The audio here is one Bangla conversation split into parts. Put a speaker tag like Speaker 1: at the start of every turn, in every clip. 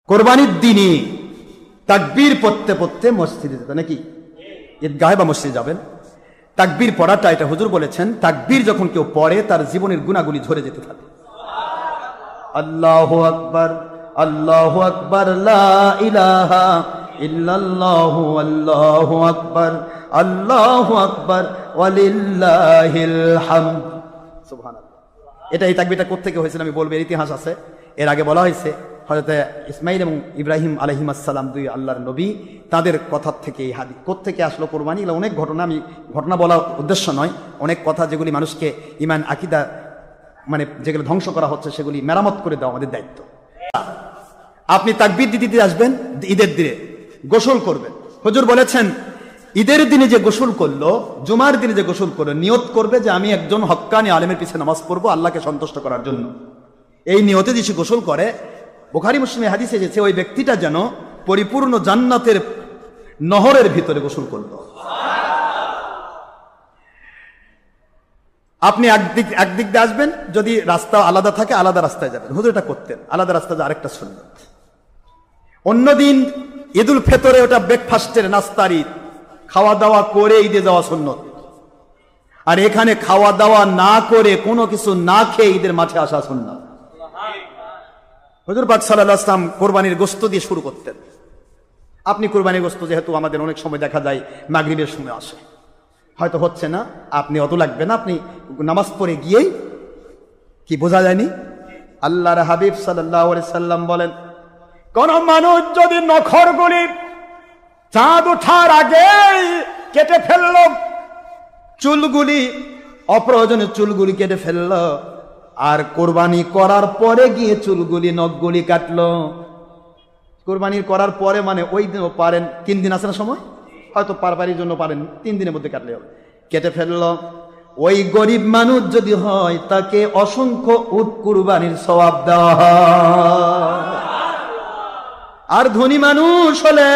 Speaker 1: কোরবানির দিনে তাকবীর পড়তে পড়তে মসজিদে যেতে, নাকি ঈদগাহে বা মসজিদে যাবেন। তাকবীর পড়াটা, এটা হুজুর বলেছেন, তাকবীর যখন কেউ পড়ে তার জীবনের গুনাহগুলি ঝরে যেতে থাকে। আল্লাহু আকবার, আল্লাহু আকবার, লা ইলাহা ইল্লাল্লাহু, আল্লাহু আকবার, আল্লাহু আকবার, ওয়ালিল্লাহিল হামদ। সুবহানাল্লাহ। এটা এই তাকবীরটা কোত্থেকে হয়েছিল আমি বলবো, এর ইতিহাস আছে। এর আগে বলা হয়েছে হযরত ইসমাইল এবং ইব্রাহিম আলাইহিস সালাম, দুই আল্লাহর নবী, তাদের কথা থেকে এই হাদিস কোত্থেকে আসলো কোরবানি, এগুলো অনেক ঘটনা, আমি ঘটনা বলার উদ্দেশ্য নয়, অনেক কথা যেগুলি মানুষকে ঈমান আকীদা মানে যেগুলো ধ্বংস করা হচ্ছে সেগুলি মেরামত করে দেওয়া আমাদের দায়িত্ব। আপনি তাকবীর দিতে আসবেন, ঈদের দিনে গোসল করবেন। হুজুর বলেছেন ঈদের দিনে যে গোসল করলো, জুমার দিনে যে গোসল করলো, নিয়ত করবে যে আমি একজন হক্কানি আলেমের পিছনে নামাজ পড়বো আল্লাহকে সন্তুষ্ট করার জন্য। এই নিয়তে যে গোসল করে, বুখারী মুসলিমে হাদিসে এসেছে, ওই ব্যক্তিটা যেন পরিপূর্ণ জান্নাতের নহরের ভিতরে গোসল করলো। আপনি একদিক দিয়ে আসবেন, যদি রাস্তা আলাদা থাকে আলাদা রাস্তায় যাবেন। হুজুর এটা করতেন, আলাদা রাস্তায় আরেকটা সুন্নাত। অন্যদিন ঈদুল ফিতরে ওটা ব্রেকফাস্টের নাস্তার ঈদ, খাওয়া দাওয়া করে ঈদে যাওয়া সুন্নত। আর এখানে খাওয়া দাওয়া না করে কোনো কিছু না খেয়ে ঈদের মাঠে আসা সুন্নাত। হুজুর পাক সাল্লাল্লাহু আলাইহি ওয়াসাল্লাম কোরবানির গোশত দিয়ে শুরু করতেন। আপনি কোরবানির গোশত যেহেতু আমাদের অনেক সময় দেখা যায় মাগরিবের সময় আসে, হয়তো হচ্ছে না, আপনি অত লাগবে না, আপনি নামাজ পড়ে গিয়েই, কি বোঝা যায়নি? আল্লাহর হাবিব সাল্লাল্লাহু আলাইহি সাল্লাম বলেন, কোন মানুষ যদি নখরগুলি চাঁদ ওঠার আগেই কেটে ফেলল, চুলগুলি, অপ্রয়োজনীয় চুলগুলি কেটে ফেলল, আর কোরবানি করার পরে গিয়ে চুলগুলি নখগুলি কাটলো, কোরবানি করার পরে মানে ওই দিনও পারেন, 3 দিন আছে না সময়, হয়তো পারপারির জন্য পারেন 3 দিনের মধ্যে কাটলে হবে, কেটে ফেললো, ওই গরিব মানুষ যদি হয় তাকে অসংখ্য উট কুরবানির সওয়াব দেওয়া হয়। আর ধনী মানুষ হলে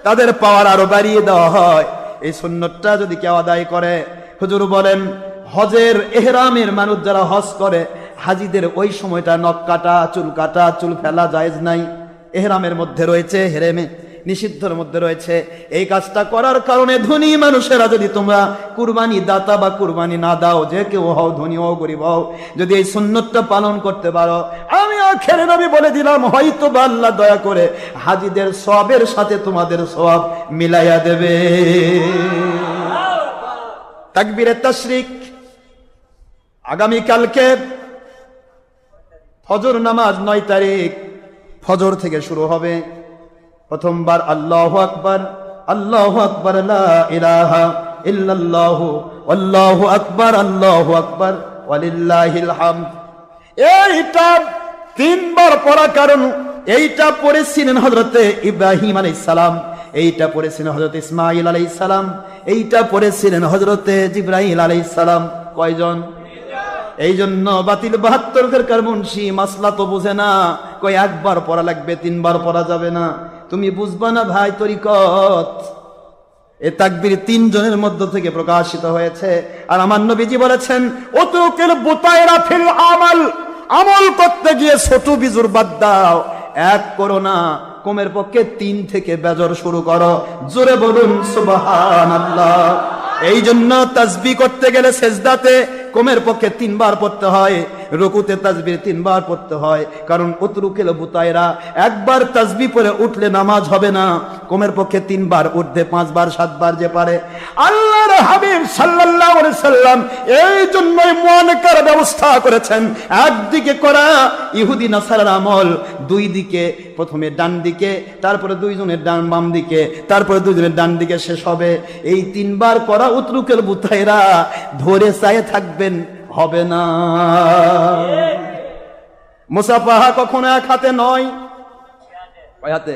Speaker 1: তাদের পাওয়ার আরো বাড়িয়ে দেওয়া হয়। এই সুন্নতটা যদি কেউ আদায় করে, হুজুর বলেন হজের এহরামের মানুষ যারা হজ করে, হাজিদের ওই সময়টা নখ কাটা, চুল ফেলা জায়েজ নাই, এহরামের মধ্যে রয়েছে, হেরেমে নিষিদ্ধের মধ্যে রয়েছে। এই কাজটা করার কারণে ধনী মানুষেরা, যদি তোমরা কুরবানি দাতা বা কুরবানি না দাও, যে কেউ হও, ধনী হও গরিব হও, যদি এই সুন্নতটা পালন করতে পারো, আমি আখেরে নবী বলে দিলাম, হয়তো বা আল্লাহ দয়া করে হাজিদের সওয়াবের সাথে তোমাদের সওয়াব মিলাইয়া দেবে। তাকবীরে তাশরিক আগামী কালকে ফজর নামাজ 9 তারিখ ফজর থেকে শুরু হবে। প্রথমবার আল্লাহু আকবার, আল্লাহু আকবার, লা ইলাহা ইল্লাল্লাহু, আল্লাহু আকবার, আল্লাহু আকবার, ওয়ালিল্লাহিল হামদ। এইটা 3 বার পড়া, কারণ এইটা পড়েছিলেন হযরতে ইব্রাহিম আলাইহিস সালাম, এইটা পড়েছিলেন হযরত ইসমাঈল আলাইহিস সালাম, এইটা পড়েছিলেন হযরতে জিবরাইল আলাইহিস সালাম। কয়জন? এই জন্য বাতিল 72 ফেরকার মুন্সি মাসলা তো বুঝে না, কই একবার পড়া লাগবে, 3 বার পড়া যাবে না। তুমি বুঝবা না ভাই তরিকত। এই তাকবীর 3 জনের মধ্য থেকে প্রকাশিত হয়েছে। আর আমার নবীজি বলেছেন, উতরুকিল বুতায়রা ফিল আমাল, আমল করতে গিয়ে ছোট বিজুর বাদ দাও, এক করো না, কমের পক্ষে 3 থেকে বেজর শুরু করো। জোরে বলুন সুবহানাল্লাহ। এই জন্য তাসবিহ করতে গেলে সেজদাতে কমের পক্ষে 3 বার পড়তে হয়, রুকুতে তাসবিহ 3 বার পড়তে হয়, কারণ উতরুকিল বুতায়রা, একবার তাসবিহ পড়ে উঠলে নামাজ হবে না, কমের পক্ষে 3 বার উঠতে 5 বার 7 বার যে পারে। আল্লাহর হাবিব সাল্লাল্লাহু আলাইহি সাল্লাম এই জন্যই মুআনাকার ব্যবস্থা করেছেন। একদিকে করা ইহুদি নাসারার আমল, 2 দিকে, প্রথমে ডান দিকে, তারপরে 2 জনের বাম দিকে, তারপরে 2 জনের ডান দিকে শেষ হবে। এই 3 বার করা উতরুকিল বুতায়রা ধরে চায়ে থাকবেন, হবে না। মুসাফাহা কখনো এক হাতে নয়, কয় হাতে?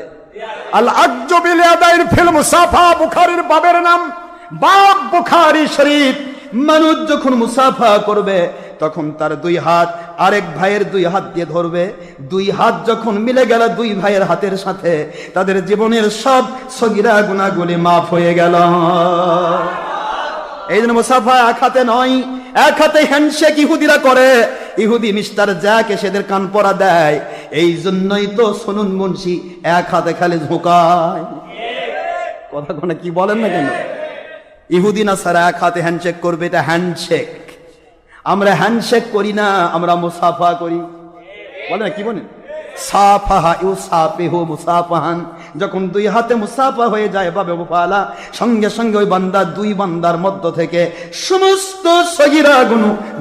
Speaker 1: আল আকজু বিল ইয়াদাইন ফিল মুসাফা, বুখারীর বাবের নাম বাব বুখারী শরীফ। মানুষ যখন মুসাফা করবে তখন তার 2 হাত আরেক ভাইয়ের 2 হাত দিয়ে ধরবে। 2 হাত যখন মিলে গেল 2 ভাইয়ের হাতের সাথে, তাদের জীবনের সব সগীরা গুনাহগুলি মাফ হয়ে গেল। এই জন্য মুসাফা এক হাতে নয়, এক হাতে হ্যান্ডশেক ইহুদিরা করে, ইহুদি মিস্টার জ্যাক এসেদের কান পরা দেয়। এই জন্যই তো শুনুন মুন্সি এক হাতে খালি ঝোঁকায়। কথা কোনে কি বলেন না কেন? ইহুদি না সারা এক হাতে হ্যান্ডশেক করবে, এটা হ্যান্ডশেক। আমরা হ্যান্ডশেক করি না, আমরা মুসাফা করি। বলে না কি বলেন? সাফাহা ইউসাফিহু মুসাফাহান। যখন দুই হাতে মুসাফা হয়ে যায় বাবে মুফালা, সঙ্গে সঙ্গে ওই বান্দা দুই বান্দার মধ্য থেকে সমস্ত সগীরা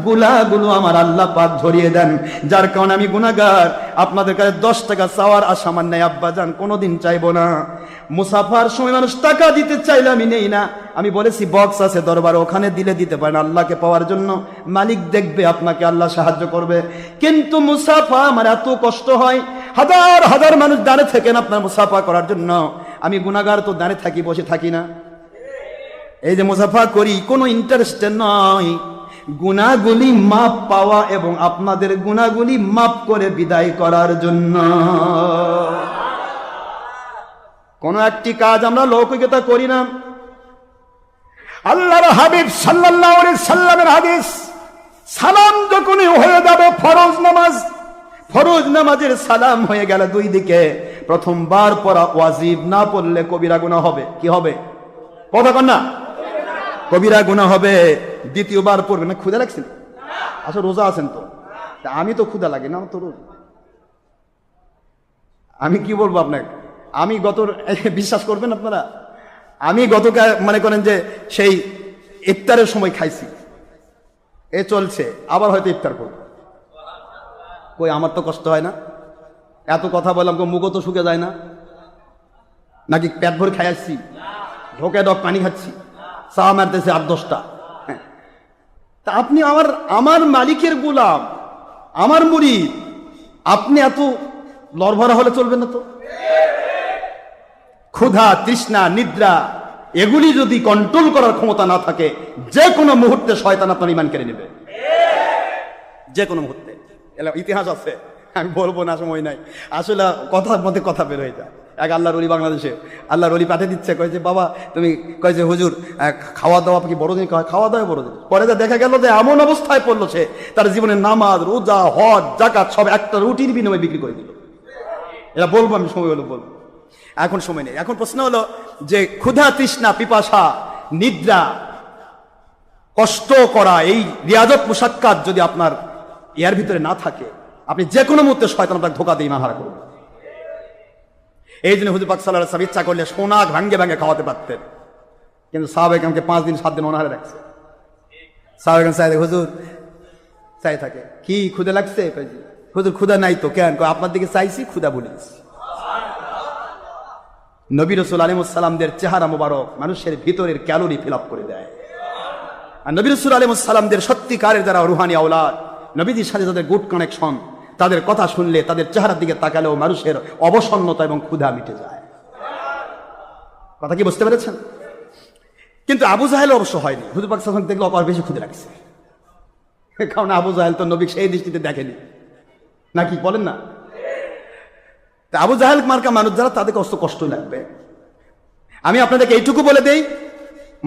Speaker 1: গুনাহগুলো আমার আল্লাহ পাক ধরিয়ে দেন। যার কারণে আমি গুনাহগার, আপনাদের কাছে 10 টাকা চাওয়ার আশা আমার নাই আব্বাজান, কোনোদিন চাইবো না। মুসাফার সময় মানুষ টাকা দিতে চাইলে আমি নেই না। আমি বলেছি বক্স আছে দরবার, ওখানে দিলে দিতে পারেন। আল্লাহকে পাওয়ার জন্য মালিক দেখবে আপনাকে, আল্লাহ সাহায্য করবে। কিন্তু মুসাফা আমার এত কষ্ট হয়, হাজার হাজার মানুষ দাঁড়িয়ে থাকেন আপনার মুসাফা করার জন্য। আমি গুনাহগার, তো দাঁড়িয়ে থাকি, বসে থাকি না। এই যে মুসাফা করি কোনো ইন্টারেস্টে নয়, গুনাহগুলি মাপ পাওয়া এবং আপনাদের গুনাহগুলি মাপ করে বিদায় করার জন্য। কোন একটি কাজ আমরা লৌকিকতা করি না। আল্লাহর হাবিব সাল্লাল্লাহু আলাইহি সাল্লামের হাদিস, সালাম যখনই হয়ে যাবে ফরজ নামাজ, ফরজ নামাজের সালাম হয়ে গেল দুই দিকে, প্রথমবার পড়া ওয়াজিব না পড়লে কবিরা গুনাহ হবে। কি হবে? কথা কন না, কবিরা গুনাহ হবে। দ্বিতীয়বার পড়বে না। ক্ষুধা লাগছে? আচ্ছা রোজা আছেন তো? আমি তো ক্ষুধা লাগে না, তো রোজা। আমি কি বলবো আপনাকে, আমি বিশ্বাস করবেন আপনারা, আমি গতকাল মনে করেন যে সেই ইফতারের সময় খাইছি, এ চলছে, আবার হয়তো ইফতার করবো। কই আমার তো কষ্ট হয় না? এত কথা বললাম, মুখও তো শুকে যায় না? নাকি পেট ভরে খাই আসছি, ঢোকে ডক পানি খাচ্ছি, চা মারতেছে 8-10টা। তা আপনি আমার মালিকের গোলাম, আমার মুরিদ, আপনি এত লড়ভরা হলে চলবে না তো। ক্ষুধা, তৃষ্ণা, নিদ্রা, এগুলি যদি কন্ট্রোল করার ক্ষমতা না থাকে, যে কোনো মুহূর্তে শয়তান আপনার ঈমান কেড়ে নেবে, যে কোনো মুহূর্তে। ইতিহাস আছে, আমি বলবো না, সময় নাই। আসলে কথার মধ্যে কথা বের হয়ে যায়। এক আল্লাহর ওলি বাংলাদেশে, আল্লাহর ওলি পাঠিয়ে দিচ্ছে, কয়েছে বাবা তুমি, কয়েছে হুজুর খাওয়া দাওয়া কি বড়দিন? খাওয়া দাওয়া বড়দিন। পরে দেখা গেল যে এমন অবস্থায় পড়লো সে, তার জীবনের নামাজ, রোজা, হজ, যাকাত সব একটা রুটির বিনিময়ে বিক্রি করে দিল। এটা বলবো, আমি সময় হলো বলবো, এখন সময় নেই। এখন প্রশ্ন হলো যে ক্ষুধা, তৃষ্ণা, পিপাসা, নিদ্রা, কষ্ট করা, এই রিয়াজত মুশাক্কাত যদি আপনার এর ভিতরে না থাকে, আপনি যে কোনো মুহূর্তে শয়তান আপনাকে ধোঁকা দিয়ে ঈমান হারা করবে। এই জন্য হুজুর পাক সাল্লাল্লাহু আলাইহি ওয়াসাল্লাম ইচ্ছা করলে সোনা ভাঙ্গে ভাঙ্গে খাওয়াতে পারতেন, কিন্তু সাহাবায়ে কেরামকে 5 দিন 7 দিন অনাহারে রাখছে। সাহাবায়ে কেরাম চাই হুজুর, চাই থাকে কি ক্ষুধা লাগছে? হুজুর ক্ষুধা নাই তো। কেন? আপনার দিকে চাইছি, ক্ষুধা বলেছি। নবী রাসূল আলাইহিস সালামদের চেহারা মোবারক মানুষের ভিতরের ক্যালোরি ফিল আপ করে দেয়। আর নবী রাসূল আলাইহিস সালামদের সত্যিকারের যারা রুহানি আওলাদ, নবীজির সাথে যাদের গুড কানেকশন, তাদের কথা শুনলে, তাদের চেহারার দিকে তাকালেও মানুষের অবসন্নতা এবং ক্ষুধা মিটে যায়। কথা কি বুঝতে পেরেছেন? কিন্তু আবু জাহেল অবশ্য হয়নি। হুজুর পাক সাল্লাল্লাহু আলাইহি ওয়াসাল্লাম দেখলে অপার বেশি ক্ষুধা লাগছে, কারণ আবু জাহেল তো নবী সেই দৃষ্টিতে দেখেনি, নাকি বলেন না? আবু জাহেল মার্কা মানুষ যারা, তাদেরকে অস্ত কষ্ট লাগবে। আমি আপনাদেরকে এইটুকু বলে দেই,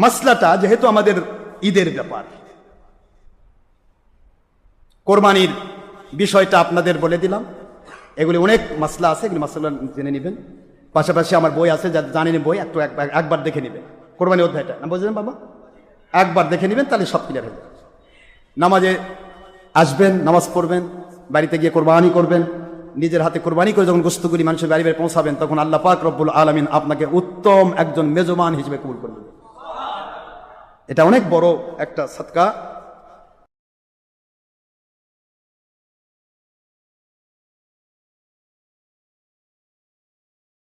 Speaker 1: মাসলাটা যেহেতু আমাদের ঈদের ব্যাপার, কোরবানির বিষয়টা আপনাদের বলে দিলাম। এগুলি অনেক মাসলা আছে, এগুলি মাসলা জেনে নেবেন। পাশাপাশি আমার বই আছে, যা জানেন বই, একবার দেখে নেবেন কোরবানি অধ্যায়টা, না বুঝলেন বাবা? একবার দেখে নেবেন, তাহলে সব ক্লিয়ার হয়ে যাবে। নামাজে আসবেন, নামাজ পড়বেন, বাড়িতে গিয়ে কোরবানি করবেন, নিজের হাতে কোরবানি করে যখন গোশতগুলি মানুষের বাড়ি বাড়ি পৌঁছাবেন, তখন আল্লাহ পাক রব্বুল আলামিন আপনাকে উত্তম একজন মেজবান হিসেবে কবুল করবেন। এটা অনেক বড় একটা সদকা।